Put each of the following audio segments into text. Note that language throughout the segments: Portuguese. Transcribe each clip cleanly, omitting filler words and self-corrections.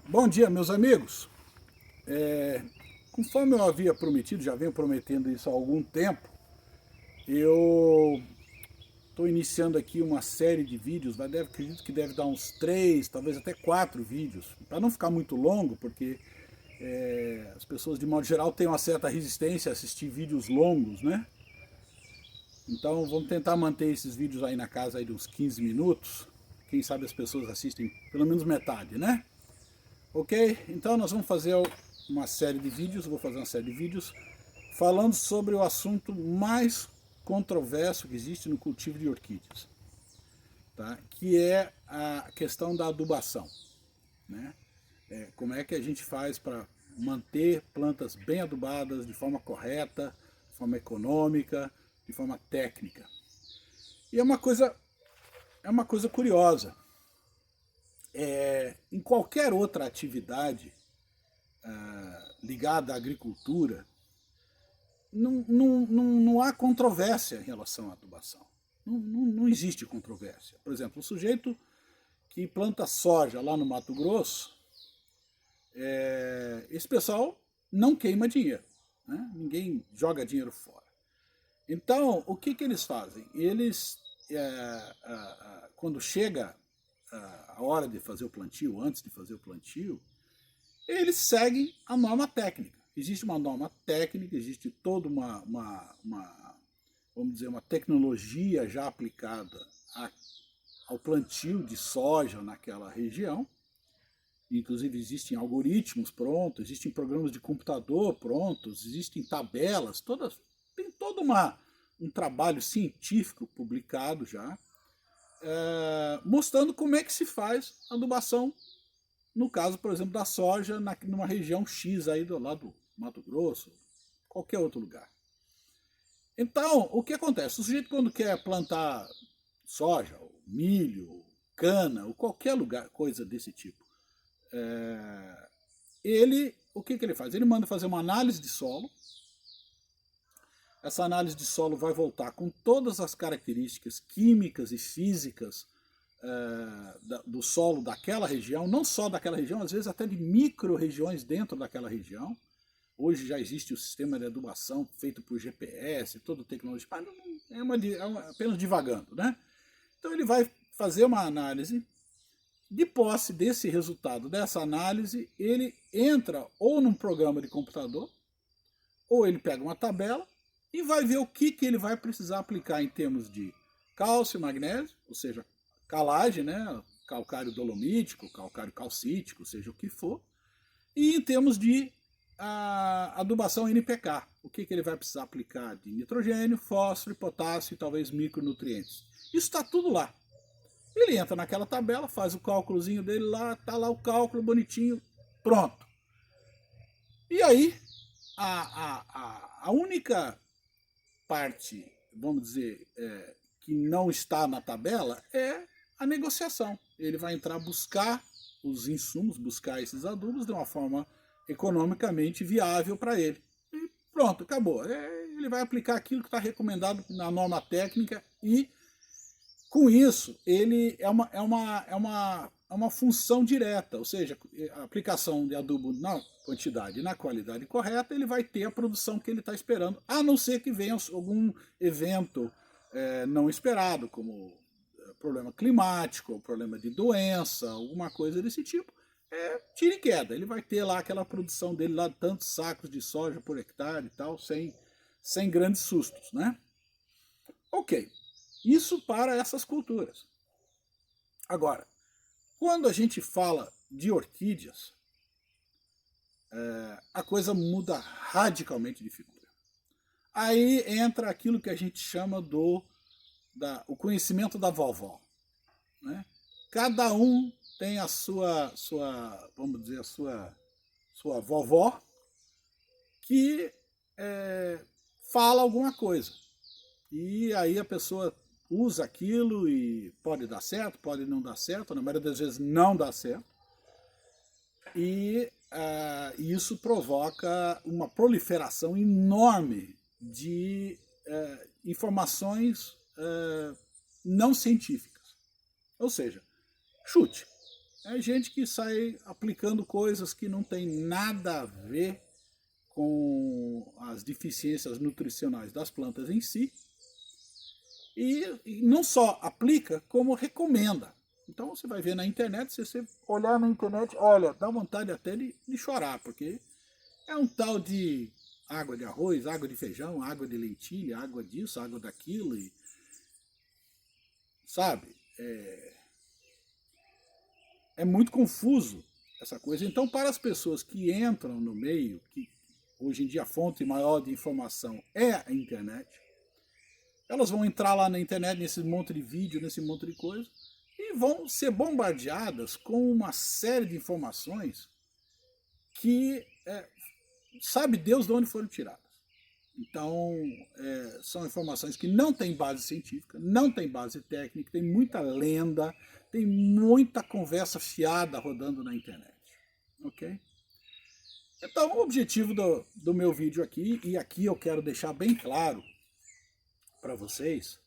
Bom dia, meus amigos. Conforme eu havia prometido, já venho prometendo isso há algum tempo, eu estou iniciando aqui uma série de vídeos, acredito que deve dar uns 3, talvez até 4 vídeos, para não ficar muito longo, porque as pessoas de modo geral têm uma certa resistência a assistir vídeos longos, né? Então vamos tentar manter esses vídeos aí na casa aí de uns 15 minutos. Quem sabe as pessoas assistem pelo menos metade, né? Ok? Então nós vamos fazer uma série de vídeos, vou fazer uma série de vídeos falando sobre o assunto mais controverso que existe no cultivo de orquídeas, tá? Que é a questão da adubação, né? Como é que a gente faz para manter plantas bem adubadas de forma correta, de forma econômica, de forma técnica. E é uma coisa curiosa. Em qualquer outra atividade ligada à agricultura, não há controvérsia em relação à adubação. Não existe controvérsia. Por exemplo, o sujeito que planta soja lá no Mato Grosso, esse pessoal não queima dinheiro, né? Ninguém joga dinheiro fora. Então, o que eles fazem? Eles, quando chega a hora de fazer o plantio, antes de fazer o plantio, eles seguem a norma técnica. Existe uma norma técnica, existe toda vamos dizer, uma tecnologia já aplicada ao plantio de soja naquela região. Inclusive existem algoritmos prontos, existem programas de computador prontos, existem tabelas, tem todo um trabalho científico publicado já, mostrando como é que se faz a adubação, no caso, por exemplo, da soja, numa região X aí do lado do Mato Grosso, qualquer outro lugar. Então, o que acontece? O sujeito quando quer plantar soja, ou milho, cana, ou qualquer lugar, coisa desse tipo, o que ele faz? Ele manda fazer uma análise de solo. Essa análise de solo vai voltar com todas as características químicas e físicas do solo daquela região, não só daquela região, às vezes até de micro-regiões dentro daquela região. Hoje já existe o sistema de adubação feito por GPS, toda tecnologia, mas apenas divagando, né? Então ele vai fazer uma análise. De posse desse resultado, dessa análise, ele entra ou num programa de computador, ou ele pega uma tabela e vai ver o que ele vai precisar aplicar em termos de cálcio, magnésio, ou seja, calagem, né? Calcário dolomítico, calcário calcítico, seja o que for, e em termos de adubação NPK, o que ele vai precisar aplicar de nitrogênio, fósforo, potássio e talvez micronutrientes. Isso está tudo lá. Ele entra naquela tabela, faz o cálculozinho dele lá, tá lá o cálculo bonitinho, pronto. E aí, a única parte, vamos dizer, que não está na tabela é a negociação. Ele vai entrar buscar os insumos, buscar esses adubos de uma forma economicamente viável para ele. E pronto, acabou. Ele vai aplicar aquilo que está recomendado na norma técnica e com isso, ele é uma função direta, ou seja, a aplicação de adubo na quantidade e na qualidade correta, ele vai ter a produção que ele está esperando, a não ser que venha algum evento não esperado, como problema climático, ou problema de doença, alguma coisa desse tipo, tira e queda. Ele vai ter lá aquela produção dele, lá tantos sacos de soja por hectare e tal, sem grandes sustos, né? Ok. Isso para essas culturas. Agora, quando a gente fala de orquídeas, a coisa muda radicalmente de figura. Aí entra aquilo que a gente chama o conhecimento da vovó, né? Cada um tem a vamos dizer, sua vovó que fala alguma coisa. E aí a pessoa usa aquilo e pode dar certo, pode não dar certo, na maioria das vezes não dá certo. E isso provoca uma proliferação enorme de informações não científicas. Ou seja, chute. É gente que sai aplicando coisas que não tem nada a ver com as deficiências nutricionais das plantas em si, e não só aplica, como recomenda. Então você vai ver na internet, se você olhar na internet, olha, dá vontade até de chorar, porque é um tal de água de arroz, água de feijão, água de lentilha, água disso, água daquilo, e, sabe? É muito confuso essa coisa. Então, para as pessoas que entram no meio, que hoje em dia a fonte maior de informação é a internet, elas vão entrar lá na internet, nesse monte de vídeo, nesse monte de coisa, e vão ser bombardeadas com uma série de informações que sabe Deus de onde foram tiradas. Então, são informações que não têm base científica, não tem base técnica, tem muita lenda, tem muita conversa fiada rodando na internet. Ok? Então, o objetivo do meu vídeo aqui, e aqui eu quero deixar bem claro para vocês.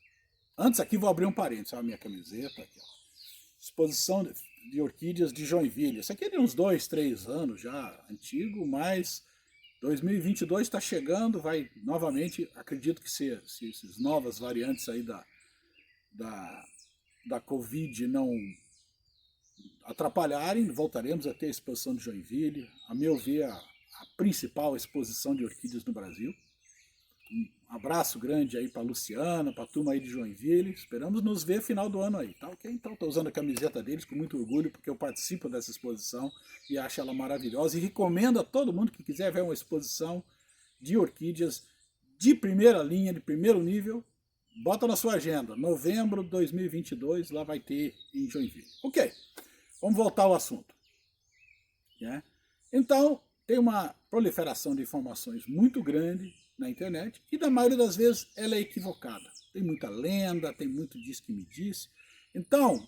Antes aqui vou abrir um parênteses, a minha camiseta aqui, ó. Exposição de orquídeas de Joinville. Isso aqui é de uns 2, 3 anos já, antigo, mas 2022 está chegando, vai novamente, acredito que se essas novas variantes aí da Covid não atrapalharem, voltaremos a ter a exposição de Joinville, a meu ver, a principal exposição de orquídeas no Brasil. Um abraço grande aí para Luciana, para a turma aí de Joinville. Esperamos nos ver final do ano aí, tá ok? Então estou usando a camiseta deles com muito orgulho, porque eu participo dessa exposição e acho ela maravilhosa. E recomendo a todo mundo que quiser ver uma exposição de orquídeas de primeira linha, de primeiro nível, bota na sua agenda. Novembro de 2022, lá vai ter em Joinville. Ok, vamos voltar ao assunto. Então, tem uma proliferação de informações muito grande na internet, e da maioria das vezes ela é equivocada. Tem muita lenda, tem muito diz que me disse. Então,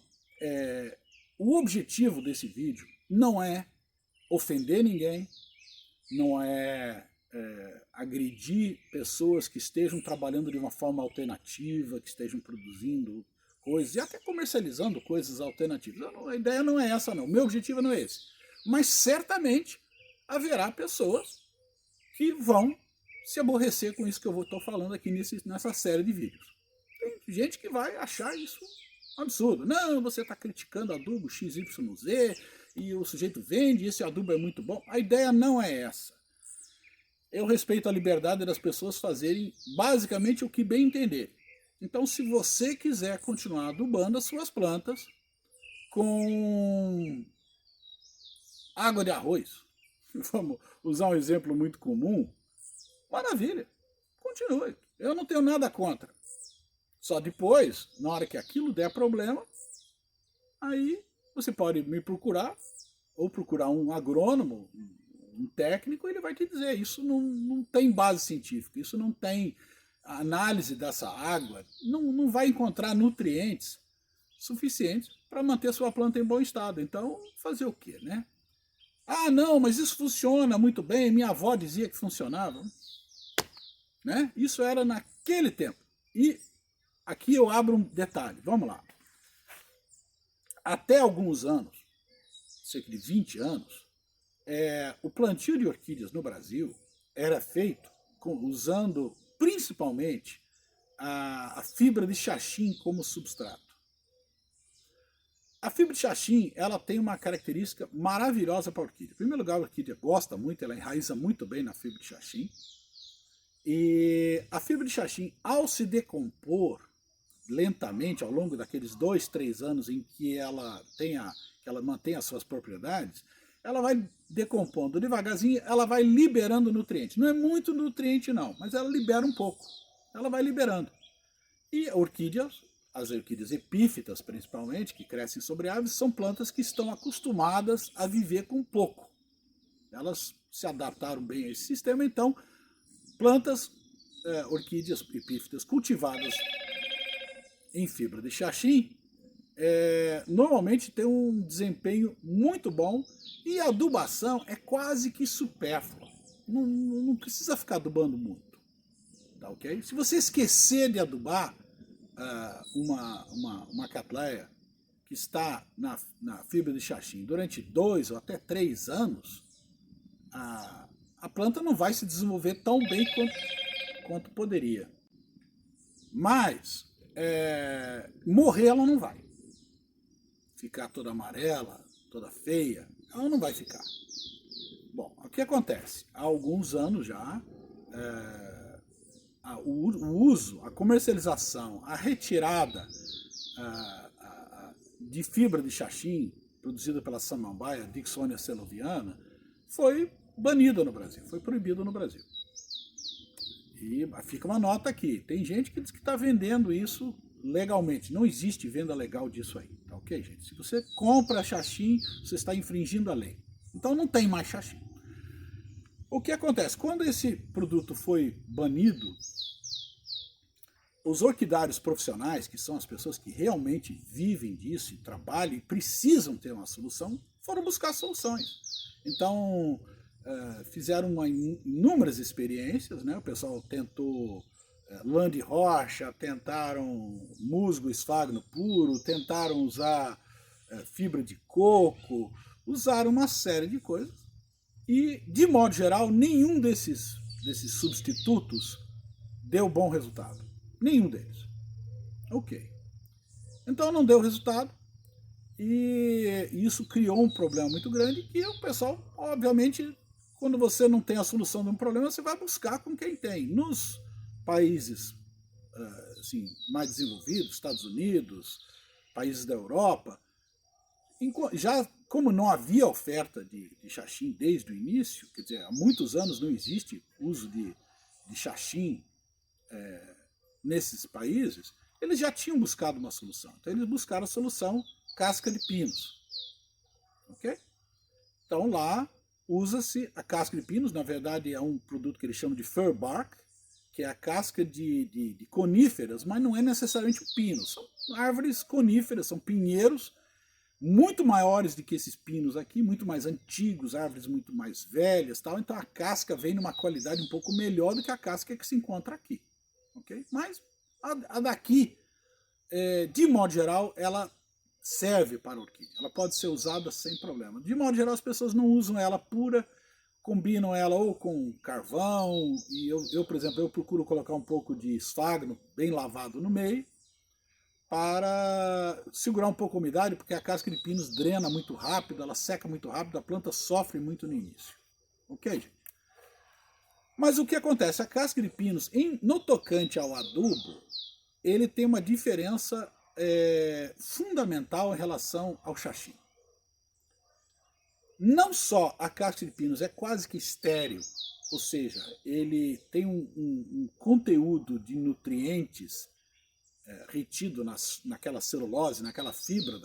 o objetivo desse vídeo não é ofender ninguém, não é agredir pessoas que estejam trabalhando de uma forma alternativa, que estejam produzindo coisas, e até comercializando coisas alternativas. A ideia não é essa não, o meu objetivo não é esse. Mas certamente haverá pessoas que vão se aborrecer com isso que eu estou falando aqui nessa série de vídeos. Tem gente que vai achar isso um absurdo. Não, você está criticando adubo XYZ e o sujeito vende, esse adubo é muito bom. A ideia não é essa. Eu respeito a liberdade das pessoas fazerem basicamente o que bem entenderem. Então, se você quiser continuar adubando as suas plantas com água de arroz, vamos usar um exemplo muito comum, maravilha, continue. Eu não tenho nada contra. Só depois, na hora que aquilo der problema, aí você pode me procurar, ou procurar um agrônomo, um técnico, ele vai te dizer, isso não tem base científica, isso não tem análise dessa água, não vai encontrar nutrientes suficientes para manter sua planta em bom estado. Então, fazer o quê, né? Ah, não, mas isso funciona muito bem, minha avó dizia que funcionava. Né? Isso era naquele tempo. E aqui eu abro um detalhe, vamos lá. Até alguns anos, cerca de 20 anos, o plantio de orquídeas no Brasil era feito usando principalmente a fibra de xaxim como substrato. A fibra de xaxim, ela tem uma característica maravilhosa para a orquídea. Em primeiro lugar, a orquídea gosta muito, ela enraiza muito bem na fibra de xaxim. E a fibra de xaxim, ao se decompor lentamente ao longo daqueles 2, 3 anos em que ela mantém as suas propriedades, ela vai decompondo devagarzinho, ela vai liberando nutrientes. Não é muito nutriente não, mas ela libera um pouco. Ela vai liberando. E orquídeas, as orquídeas epífitas principalmente, que crescem sobre árvores, são plantas que estão acostumadas a viver com pouco. Elas se adaptaram bem a esse sistema, então plantas, orquídeas epífitas cultivadas em fibra de xaxim, normalmente tem um desempenho muito bom e a adubação é quase que supérflua. Não precisa ficar adubando muito. Tá, okay? Se você esquecer de adubar uma catleia, que está na fibra de xaxim durante 2 ou até 3 anos, a planta não vai se desenvolver tão bem quanto poderia. Mas morrer ela não vai. Ficar toda amarela, toda feia, ela não vai ficar. Bom, o que acontece? Há alguns anos já, o uso, a comercialização, a retirada de fibra de xaxim produzida pela Samambaia, Dicksonia seloviana, foi banida no Brasil, foi proibida no Brasil. E fica uma nota aqui, tem gente que diz que está vendendo isso legalmente, não existe venda legal disso aí, tá ok, gente? Se você compra xaxim, você está infringindo a lei. Então não tem mais xaxim. O que acontece? Quando esse produto foi banido, os orquidários profissionais, que são as pessoas que realmente vivem disso e trabalham e precisam ter uma solução, foram buscar soluções. Então, fizeram inúmeras experiências, né? O pessoal tentou lã de rocha, tentaram musgo esfagno puro, tentaram usar fibra de coco, usaram uma série de coisas e, de modo geral, nenhum desses substitutos deu bom resultado. Nenhum deles. Ok. Então não deu resultado e isso criou um problema muito grande que o pessoal, obviamente, quando você não tem a solução de um problema, você vai buscar com quem tem. Nos países assim, mais desenvolvidos, Estados Unidos, países da Europa, já como não havia oferta de xaxim desde o início, quer dizer, há muitos anos não existe uso de xaxim nesses países, eles já tinham buscado uma solução. Então eles buscaram a solução casca de pinos. Ok? Então lá usa-se a casca de pinos, na verdade é um produto que eles chamam de fir bark, que é a casca de coníferas, mas não é necessariamente o pino. São árvores coníferas, são pinheiros muito maiores do que esses pinos aqui, muito mais antigos, árvores muito mais velhas, tal. Então a casca vem numa qualidade um pouco melhor do que a casca que se encontra aqui. Okay? Mas a daqui, de modo geral, ela serve para a orquídea. Ela pode ser usada sem problema. De modo geral, as pessoas não usam ela pura, combinam ela ou com carvão, e eu, por exemplo, eu procuro colocar um pouco de esfagno bem lavado no meio, para segurar um pouco a umidade, porque a casca de pinos drena muito rápido, ela seca muito rápido, a planta sofre muito no início. Ok, gente? Mas o que acontece? A casca de pinos, no tocante ao adubo, ele tem uma diferença fundamental em relação ao xaxim. Não só a casca de pinos é quase que estéril, ou seja, ele tem um conteúdo de nutrientes retido naquela celulose, naquela fibra,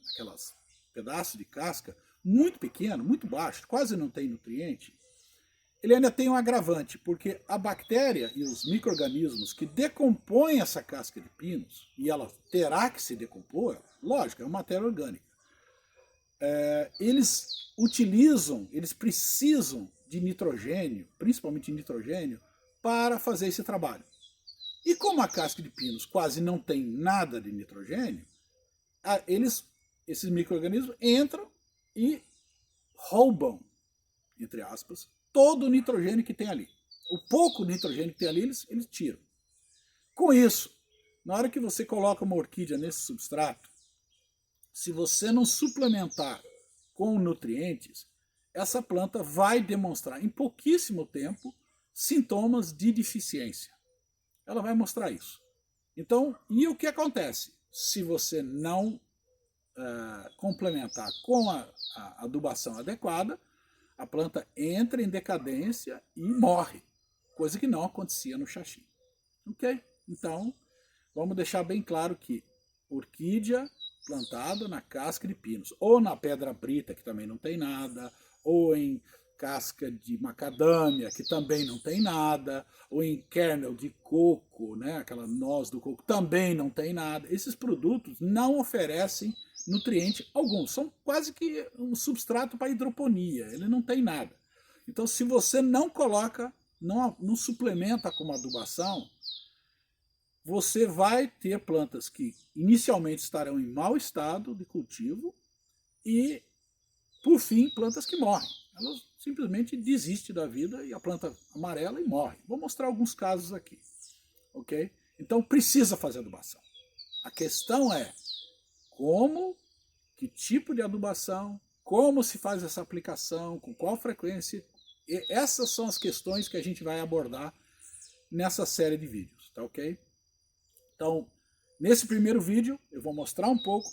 naquelas pedaços de casca, muito pequeno, muito baixo, quase não tem nutriente. Ele ainda tem um agravante, porque a bactéria e os micro-organismos que decompõem essa casca de pinos, e ela terá que se decompor, lógico, é uma matéria orgânica, eles precisam de nitrogênio, principalmente nitrogênio, para fazer esse trabalho. E como a casca de pinos quase não tem nada de nitrogênio, esses micro-organismos entram e roubam, entre aspas, todo o nitrogênio que tem ali. O pouco nitrogênio que tem ali, eles tiram. Com isso, na hora que você coloca uma orquídea nesse substrato, se você não suplementar com nutrientes, essa planta vai demonstrar em pouquíssimo tempo sintomas de deficiência. Ela vai mostrar isso. Então, e o que acontece? Se você não complementar com a adubação adequada, a planta entra em decadência e morre, coisa que não acontecia no xaxim. Ok? Então, vamos deixar bem claro que orquídea plantada na casca de pinos, ou na pedra brita, que também não tem nada, ou em casca de macadâmia, que também não tem nada, ou em kernel de coco, né, aquela noz do coco, também não tem nada. Esses produtos não oferecem nutriente algum, são quase que um substrato para hidroponia, ele não tem nada. Então, se você não coloca, não suplementa com uma adubação, você vai ter plantas que inicialmente estarão em mau estado de cultivo e, por fim, plantas que morrem. Elas simplesmente desistem da vida e a planta amarela e morre. Vou mostrar alguns casos aqui, ok? Então precisa fazer adubação. A questão é como, que tipo de adubação, como se faz essa aplicação, com qual frequência. E essas são as questões que a gente vai abordar nessa série de vídeos, tá ok? Então, nesse primeiro vídeo, eu vou mostrar um pouco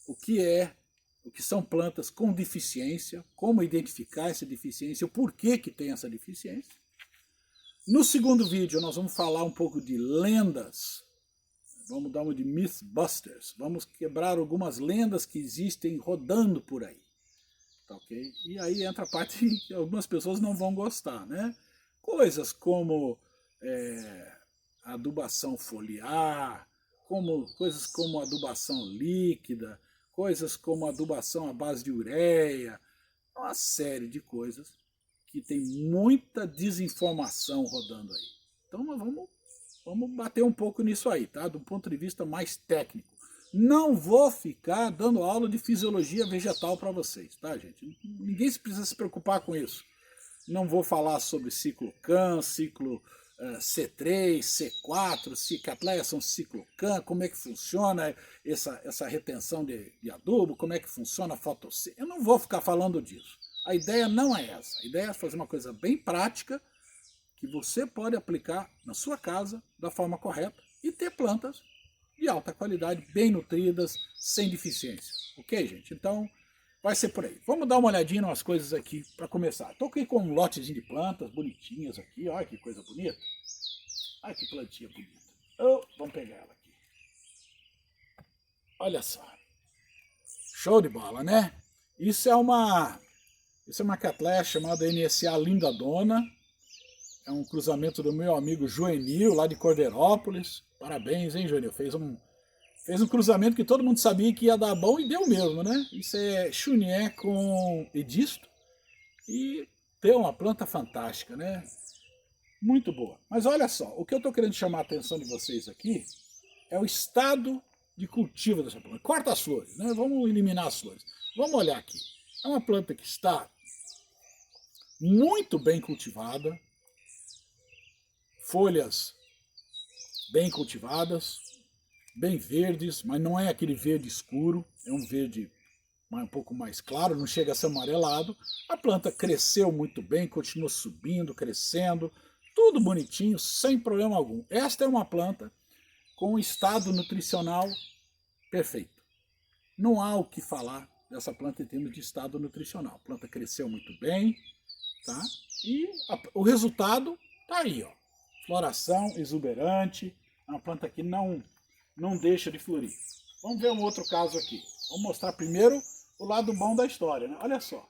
o que são plantas com deficiência, como identificar essa deficiência, o porquê que tem essa deficiência. No segundo vídeo, nós vamos falar um pouco de lendas, vamos dar uma de Mythbusters, vamos quebrar algumas lendas que existem rodando por aí, tá ok? E aí entra a parte que algumas pessoas não vão gostar, né? Coisas como adubação foliar, coisas como adubação líquida, coisas como adubação à base de ureia, uma série de coisas que tem muita desinformação rodando aí. Então nós vamos bater um pouco nisso aí, tá? Do ponto de vista mais técnico. Não vou ficar dando aula de fisiologia vegetal para vocês, tá, gente? Ninguém precisa se preocupar com isso. Não vou falar sobre ciclo CAN, ciclo C3, C4, se Cattleya são ciclo CAN, como é que funciona essa retenção de adubo, como é que funciona a fotossíntese. Eu não vou ficar falando disso. A ideia não é essa. A ideia é fazer uma coisa bem prática que você pode aplicar na sua casa da forma correta e ter plantas de alta qualidade, bem nutridas, sem deficiência. Ok, gente? Então, vai ser por aí. Vamos dar uma olhadinha em umas coisas aqui para começar. Estou aqui com um lotezinho de plantas bonitinhas aqui. Olha que coisa bonita. Olha que plantinha bonita. Oh, vamos pegar ela aqui. Olha só. Show de bola, né? Isso é uma Cattleya chamada NSA Linda Dona. É um cruzamento do meu amigo Joenil, lá de Cordeirópolis. Parabéns, hein, Joenil? Fez um cruzamento que todo mundo sabia que ia dar bom e deu mesmo, né? Isso é Chunié com Edisto. E deu uma planta fantástica, né? Muito boa. Mas olha só, o que eu estou querendo chamar a atenção de vocês aqui é o estado de cultivo dessa planta. Corta as flores, né? Vamos eliminar as flores. Vamos olhar aqui. É uma planta que está muito bem cultivada, folhas bem cultivadas, bem verdes, mas não é aquele verde escuro, é um verde um pouco mais claro, não chega a ser amarelado. A planta cresceu muito bem, continua subindo, crescendo, tudo bonitinho, sem problema algum. Esta é uma planta com estado nutricional perfeito. Não há o que falar dessa planta em termos de estado nutricional. A planta cresceu muito bem, tá? E o resultado tá aí, ó. Floração exuberante, é uma planta que não deixa de florir. Vamos ver um outro caso aqui. Vamos mostrar primeiro o lado bom da história, né? Olha só.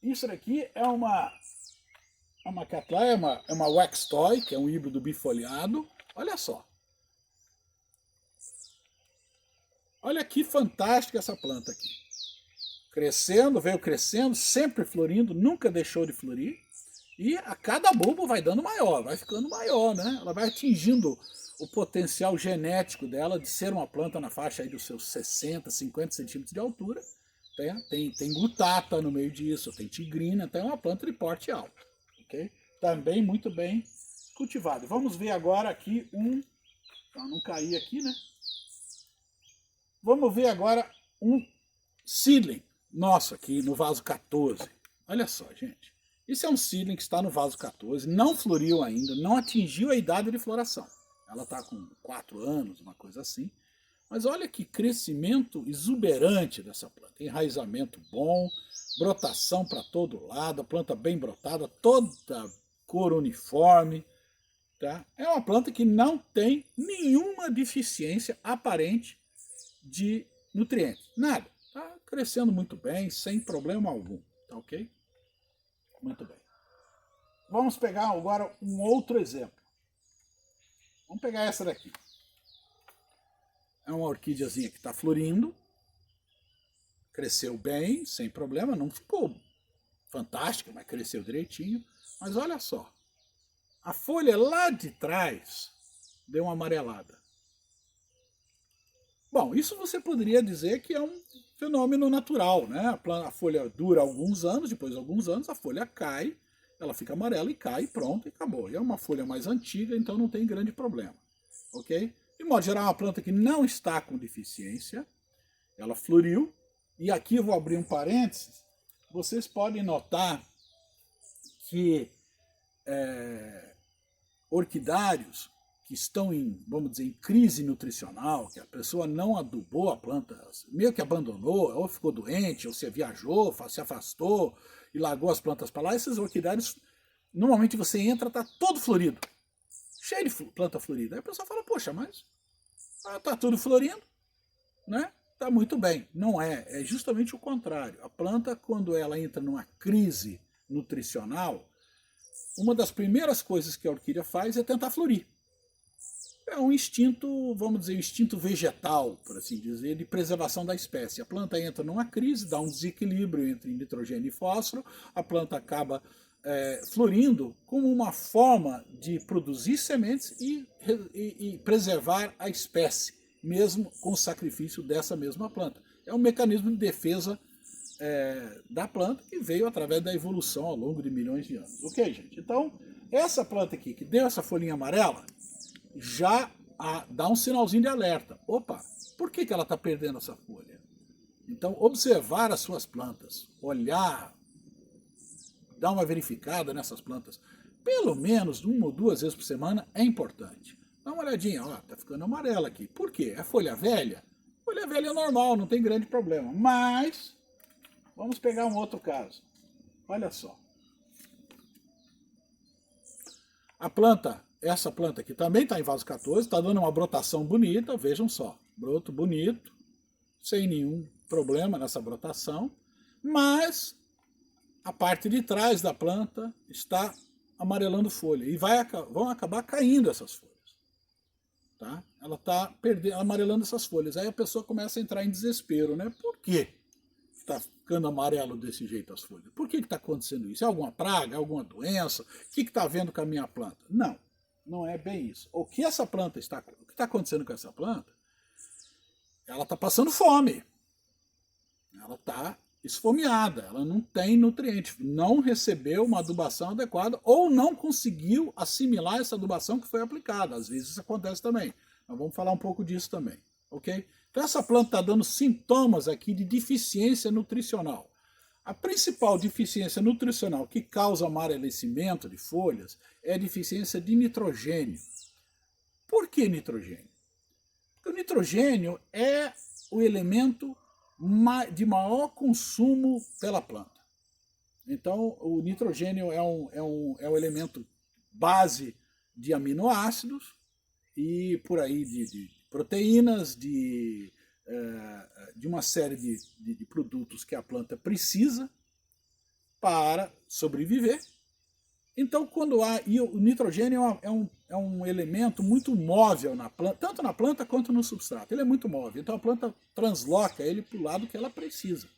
Isso daqui é uma Cattleya, é uma wax toy, que é um híbrido bifoliado. Olha só. Olha que fantástica essa planta aqui. Crescendo, veio crescendo, sempre florindo, nunca deixou de florir. E a cada bulbo vai dando maior, vai ficando maior, né? Ela vai atingindo o potencial genético dela de ser uma planta na faixa aí dos seus 60, 50 centímetros de altura. Tem glutata no meio disso, tem tigrina, então é uma planta de porte alto. Okay? Também muito bem cultivado. Vamos ver agora aqui para não cair aqui, né? Vamos ver agora um seedling nosso aqui no vaso 14. Olha só, gente. Isso é um seedling que está no vaso 14, não floriu ainda, não atingiu a idade de floração. Ela está com 4 anos, uma coisa assim. Mas olha que crescimento exuberante dessa planta. Enraizamento bom, brotação para todo lado, a planta bem brotada, toda cor uniforme. Tá? É uma planta que não tem nenhuma deficiência aparente de nutrientes. Nada. Está crescendo muito bem, sem problema algum. Tá ok? Muito bem. Vamos pegar agora um outro exemplo. Vamos pegar essa daqui. É uma orquídeazinha que está florindo. Cresceu bem, sem problema. Não ficou fantástica, mas cresceu direitinho. Mas olha só. a folha lá de trás deu uma amarelada. Bom, isso você poderia dizer que é um fenômeno natural, né? A folha dura alguns anos, depois de alguns anos a folha cai, ela fica amarela e cai, e pronto, e acabou. E é uma folha mais antiga, então não tem grande problema, ok? De modo geral, é uma planta que não está com deficiência, ela floriu, e aqui eu vou abrir um parênteses, vocês podem notar que orquidários que estão em, vamos dizer, em crise nutricional, que a pessoa não adubou a planta, meio que abandonou, ou ficou doente, ou se viajou, se afastou e largou as plantas para lá, esses orquidários, normalmente você entra, está todo florido, cheio de planta florida. Aí a pessoa fala, poxa, mas está tudo florindo, né? Está muito bem. Não é, é justamente o contrário. A planta, quando ela entra numa crise nutricional, uma das primeiras coisas que a orquídea faz é tentar florir. É um instinto, vamos dizer, um instinto vegetal, por assim dizer, de preservação da espécie. A planta entra numa crise, dá um desequilíbrio entre nitrogênio e fósforo, a planta acaba florindo como uma forma de produzir sementes e preservar a espécie, mesmo com o sacrifício dessa mesma planta. É um mecanismo de defesa da planta que veio através da evolução ao longo de milhões de anos. Ok, gente? Então, essa planta aqui, que deu essa folhinha amarela, já dá um sinalzinho de alerta. Opa, por que ela está perdendo essa folha? Então, observar as suas plantas, olhar, dar uma verificada nessas plantas, pelo menos 1 ou 2 vezes por semana é importante. Dá uma olhadinha, ó, tá ficando amarela aqui. Por quê? É folha velha? Folha velha é normal, não tem grande problema. Mas, vamos pegar um outro caso. Olha só. A planta, essa planta aqui também está em vaso 14, está dando uma brotação bonita, vejam só. Broto bonito, sem nenhum problema nessa brotação, mas a parte de trás da planta está amarelando folha e vão acabar caindo essas folhas. Tá? Ela está amarelando essas folhas. Aí a pessoa começa a entrar em desespero, né? Por quê está ficando amarelo desse jeito as folhas? Por que está acontecendo isso? É alguma praga, alguma doença? O que está havendo com a minha planta? Não, não é bem isso. O que está acontecendo com essa planta? Ela está passando fome. Ela está esfomeada, ela não tem nutrientes, não recebeu uma adubação adequada ou não conseguiu assimilar essa adubação que foi aplicada. Às vezes isso acontece também. Nós vamos falar um pouco disso também, ok? Então essa planta está dando sintomas aqui de deficiência nutricional. A principal deficiência nutricional que causa amarelecimento de folhas é a deficiência de nitrogênio. Por que nitrogênio? Porque o nitrogênio é o elemento de maior consumo pela planta. Então, o nitrogênio é um elemento base de aminoácidos e por aí de proteínas, de uma série de produtos que a planta precisa para sobreviver. Então, e o nitrogênio é um elemento muito móvel na planta, tanto na planta quanto no substrato. Ele é muito móvel, então a planta transloca ele para o lado que ela precisa.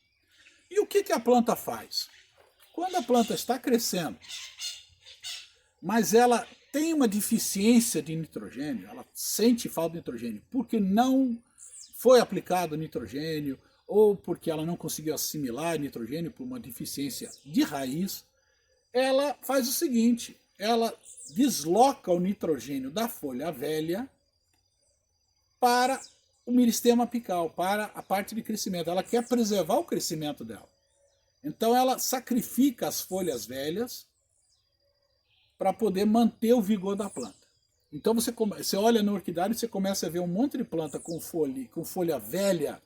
E o que a planta faz? Quando a planta está crescendo, mas ela tem uma deficiência de nitrogênio, ela sente falta de nitrogênio, porque não foi aplicado nitrogênio, ou porque ela não conseguiu assimilar nitrogênio por uma deficiência de raiz, ela faz o seguinte, ela desloca o nitrogênio da folha velha para o meristema apical, para a parte de crescimento. Ela quer preservar o crescimento dela. Então ela sacrifica as folhas velhas para poder manter o vigor da planta. Então você olha no orquidário e você começa a ver um monte de planta com folha velha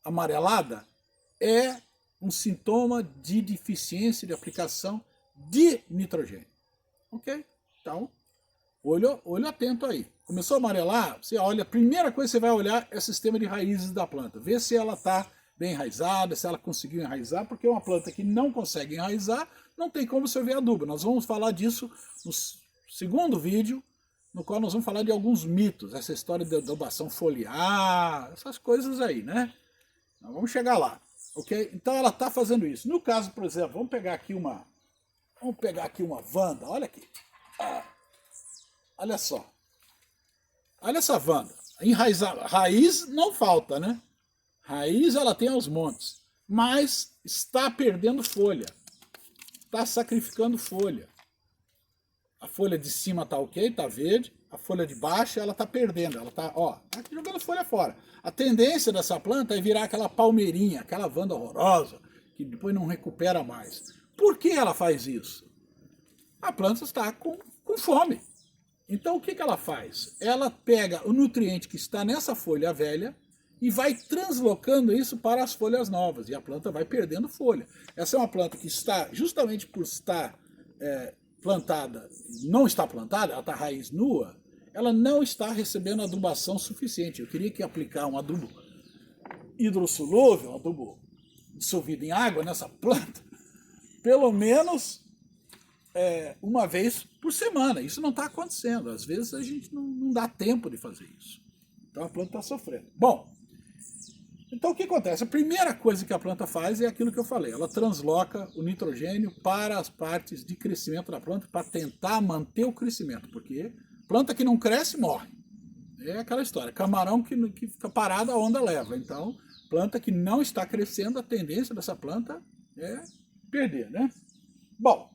amarelada, é um sintoma de deficiência de aplicação de nitrogênio. Ok? Então, olho atento aí. Começou a amarelar, você olha, a primeira coisa que você vai olhar é o sistema de raízes da planta. Vê se ela está bem enraizada, se ela conseguiu enraizar, porque uma planta que não consegue enraizar, não tem como você ver adubo. Nós vamos falar disso no segundo vídeo, no qual nós vamos falar de alguns mitos, essa história de adubação foliar, essas coisas aí, né? Nós vamos chegar lá, ok? Então ela está fazendo isso. No caso, por exemplo, vamos pegar aqui uma Vanda, olha aqui. Olha só. Olha essa Wanda. Raiz não falta, né? Raiz ela tem aos montes. Mas está perdendo folha. Está sacrificando folha. A folha de cima está ok, está verde. A folha de baixo ela está perdendo. Ela está, ó, tá jogando folha fora. A tendência dessa planta é virar aquela palmeirinha, aquela Wanda horrorosa, que depois não recupera mais. Por que ela faz isso? A planta está com fome. Então o que ela faz? Ela pega o nutriente que está nessa folha velha e vai translocando isso para as folhas novas. E a planta vai perdendo folha. Essa é uma planta que está, justamente por estar plantada, não está plantada, ela está raiz nua, ela não está recebendo adubação suficiente. Eu queria que aplicar um adubo hidrossolúvel, um adubo dissolvido em água nessa planta, pelo menos uma vez por semana. Isso não está acontecendo. Às vezes a gente não dá tempo de fazer isso. Então a planta está sofrendo. Bom, então o que acontece? A primeira coisa que a planta faz é aquilo que eu falei. Ela transloca o nitrogênio para as partes de crescimento da planta para tentar manter o crescimento. Porque planta que não cresce morre. É aquela história. Camarão que fica parado, a onda leva. Então, planta que não está crescendo, a tendência dessa planta é perder, né? Bom,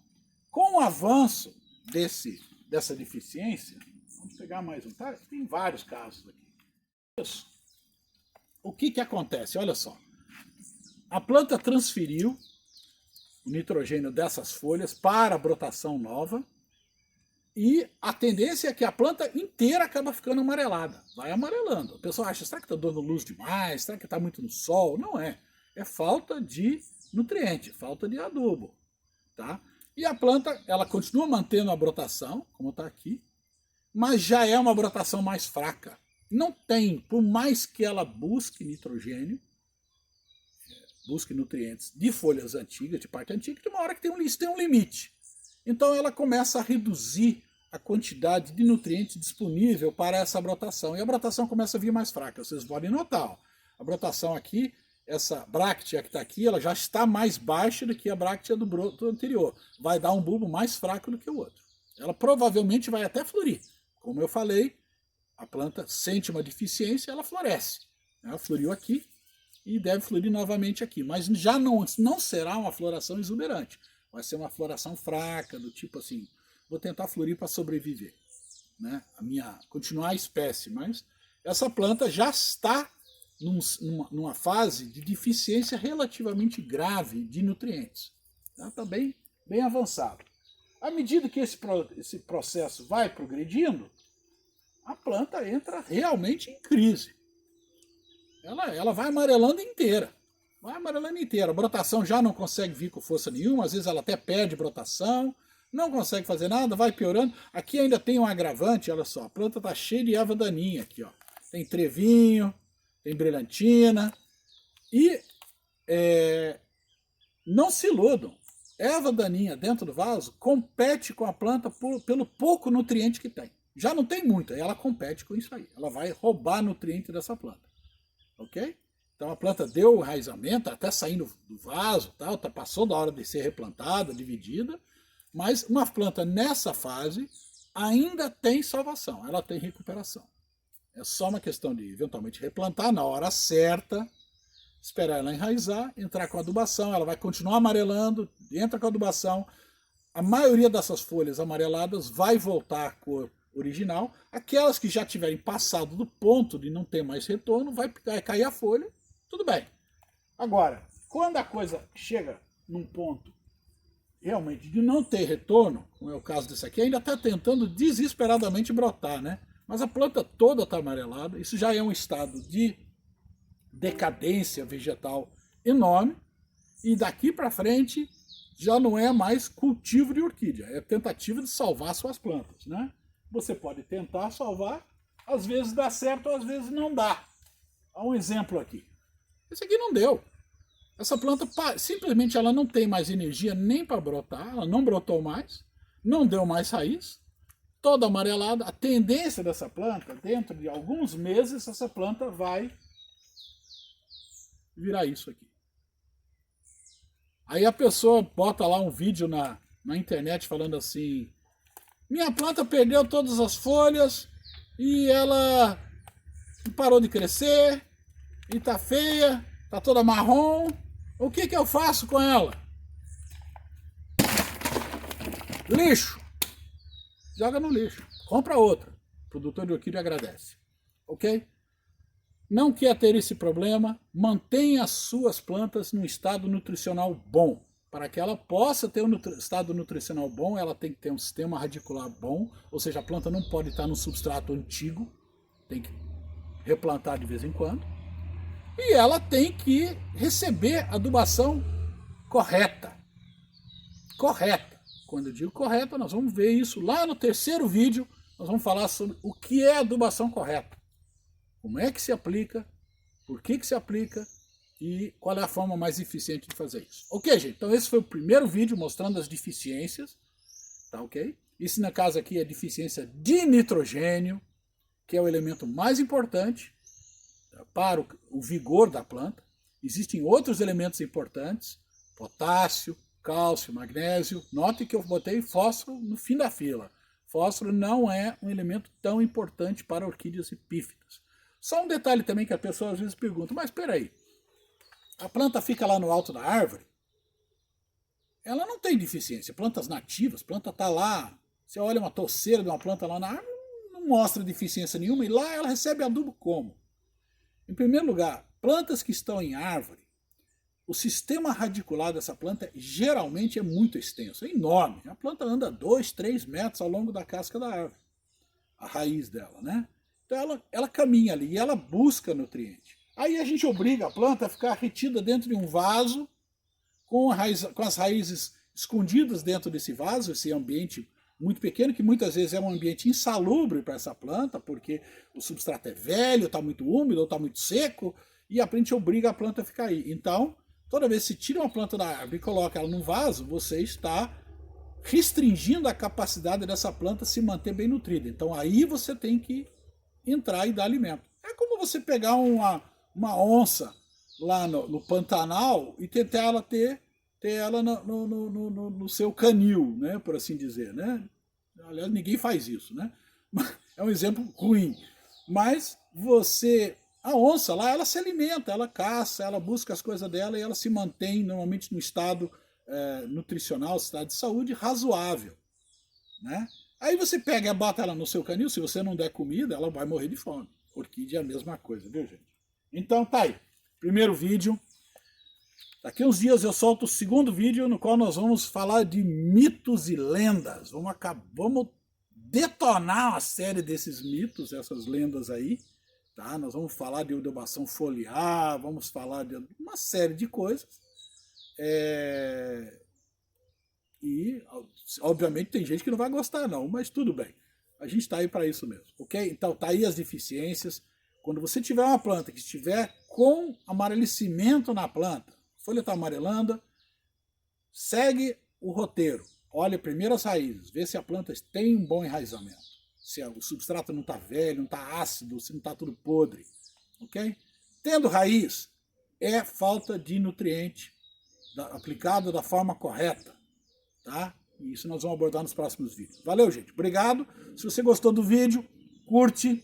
com o avanço dessa deficiência, vamos pegar mais um, tá? Tem vários casos aqui. Isso. O que acontece? Olha só. A planta transferiu o nitrogênio dessas folhas para a brotação nova e a tendência é que a planta inteira acaba ficando amarelada. Vai amarelando. O pessoal acha, será que está dando luz demais? Será que está muito no sol? Não é. É falta de nutriente, falta de adubo. Tá? E a planta, ela continua mantendo a brotação, como está aqui, mas já é uma brotação mais fraca. Não tem, por mais que ela busque nitrogênio, busque nutrientes de folhas antigas, de parte antiga, tem uma hora que tem um limite. Então ela começa a reduzir a quantidade de nutrientes disponível para essa brotação. E a brotação começa a vir mais fraca. Vocês podem notar, ó, a brotação aqui, essa bráctea que está aqui, ela já está mais baixa do que a bráctea do broto anterior. Vai dar um bulbo mais fraco do que o outro. Ela provavelmente vai até florir. Como eu falei, a planta sente uma deficiência, ela floresce. Ela floriu aqui e deve florir novamente aqui. Mas já não será uma floração exuberante. Vai ser uma floração fraca, do tipo assim, vou tentar florir para sobreviver. Né? Continuar a espécie. Mas essa planta já está numa fase de deficiência relativamente grave de nutrientes. Está bem avançado. À medida que esse processo vai progredindo, a planta entra realmente em crise. Ela vai amarelando inteira. Vai amarelando inteira. A brotação já não consegue vir com força nenhuma, às vezes ela até perde brotação, não consegue fazer nada, vai piorando. Aqui ainda tem um agravante, olha só, a planta está cheia de erva daninha aqui, ó. Tem trevinho, tem brilhantina. E não se iludam. Erva daninha dentro do vaso compete com a planta pelo pouco nutriente que tem. Já não tem muito, aí ela compete com isso aí. Ela vai roubar nutriente dessa planta. Ok? Então a planta deu o enraizamento, até saindo do vaso, tal, passou da hora de ser replantada, dividida, mas uma planta nessa fase ainda tem salvação, ela tem recuperação. É só uma questão de eventualmente replantar na hora certa, esperar ela enraizar, entrar com adubação, ela vai continuar amarelando, entra com adubação, a maioria dessas folhas amareladas vai voltar à cor original, aquelas que já tiverem passado do ponto de não ter mais retorno, vai cair a folha, tudo bem. Agora, quando a coisa chega num ponto realmente de não ter retorno, como é o caso desse aqui, ainda está tentando desesperadamente brotar, né? Mas a planta toda está amarelada, isso já é um estado de decadência vegetal enorme, e daqui para frente já não é mais cultivo de orquídea, é tentativa de salvar suas plantas, né? Você pode tentar salvar, às vezes dá certo, às vezes não dá. Há um exemplo aqui. Esse aqui não deu. Essa planta simplesmente ela não tem mais energia nem para brotar, ela não brotou mais, não deu mais raiz, toda amarelada. A tendência dessa planta, dentro de alguns meses, essa planta vai virar isso aqui. Aí a pessoa bota lá um vídeo na internet falando assim, minha planta perdeu todas as folhas e ela parou de crescer e tá feia, tá toda marrom. O que eu faço com ela? Lixo. Joga no lixo. Compra outra. O produtor de orquídea agradece. Ok? Não quer ter esse problema, mantenha as suas plantas num estado nutricional bom. Para que ela possa ter um estado nutricional bom, ela tem que ter um sistema radicular bom, ou seja, a planta não pode estar num substrato antigo, tem que replantar de vez em quando. E ela tem que receber adubação correta. Correta. Quando eu digo correta, nós vamos ver isso lá no terceiro vídeo, nós vamos falar sobre o que é adubação correta. Como é que se aplica, por que se aplica e qual é a forma mais eficiente de fazer isso. Ok, gente? Então esse foi o primeiro vídeo mostrando as deficiências, tá ok? Isso, no caso aqui, é deficiência de nitrogênio, que é o elemento mais importante para o vigor da planta. Existem outros elementos importantes, potássio, cálcio, magnésio. Note que eu botei fósforo no fim da fila. Fósforo não é um elemento tão importante para orquídeas epífitas. Só um detalhe também que a pessoa às vezes pergunta, mas espera aí, a planta fica lá no alto da árvore, ela não tem deficiência. Plantas nativas, a planta está lá, você olha uma touceira de uma planta lá na árvore, não mostra deficiência nenhuma, e lá ela recebe adubo como? Em primeiro lugar, plantas que estão em árvore, o sistema radicular dessa planta geralmente é muito extenso, é enorme. A planta anda 2, 3 metros ao longo da casca da árvore, a raiz dela, né? Então ela caminha ali e ela busca nutriente. Aí a gente obriga a planta a ficar retida dentro de um vaso, com as raízes escondidas dentro desse vaso, esse ambiente muito pequeno, que muitas vezes é um ambiente insalubre para essa planta, porque o substrato é velho, está muito úmido ou está muito seco, e a gente obriga a planta a ficar aí. Então, toda vez que você tira uma planta da árvore e coloca ela num vaso, você está restringindo a capacidade dessa planta se manter bem nutrida. Então aí você tem que entrar e dar alimento. É como você pegar uma onça lá no Pantanal e tentar ela ter ela no seu canil, né, por assim dizer, né? Aliás, ninguém faz isso, né? É um exemplo ruim. Mas a onça lá, ela se alimenta, ela caça, ela busca as coisas dela e ela se mantém normalmente no estado nutricional, estado de saúde razoável, né? Aí você pega e bota ela no seu canil, se você não der comida, ela vai morrer de fome. Orquídea é a mesma coisa, viu, gente? Então tá aí, primeiro vídeo. Daqui uns dias eu solto o segundo vídeo, no qual nós vamos falar de mitos e lendas. Vamos detonar uma série desses mitos, essas lendas aí. Tá? Nós vamos falar de adubação foliar, vamos falar de uma série de coisas. E, obviamente, tem gente que não vai gostar não, mas tudo bem. A gente está aí para isso mesmo, ok? Então tá aí as deficiências. Quando você tiver uma planta que estiver com amarelecimento na planta, a folha está amarelando, segue o roteiro. Olha primeiro as raízes, vê se a planta tem um bom enraizamento. Se o substrato não está velho, não está ácido, se não está tudo podre. Ok? Tendo raiz, é falta de nutriente aplicado da forma correta. Tá? E isso nós vamos abordar nos próximos vídeos. Valeu, gente. Obrigado. Se você gostou do vídeo, curte.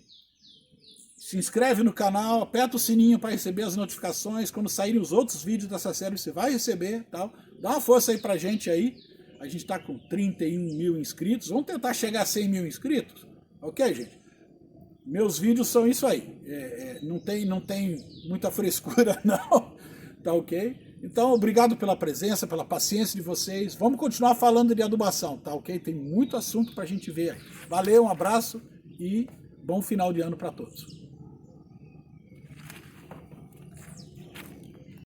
Se inscreve no canal, aperta o sininho para receber as notificações. Quando saírem os outros vídeos dessa série, você vai receber. Tá? Dá uma força aí pra gente aí. A gente está com 31 mil inscritos. Vamos tentar chegar a 100 mil inscritos. Ok, gente? Meus vídeos são isso aí. Não tem muita frescura, não. Tá ok? Então, obrigado pela presença, pela paciência de vocês. Vamos continuar falando de adubação, tá ok? Tem muito assunto pra gente ver aí. Valeu, um abraço e bom final de ano para todos.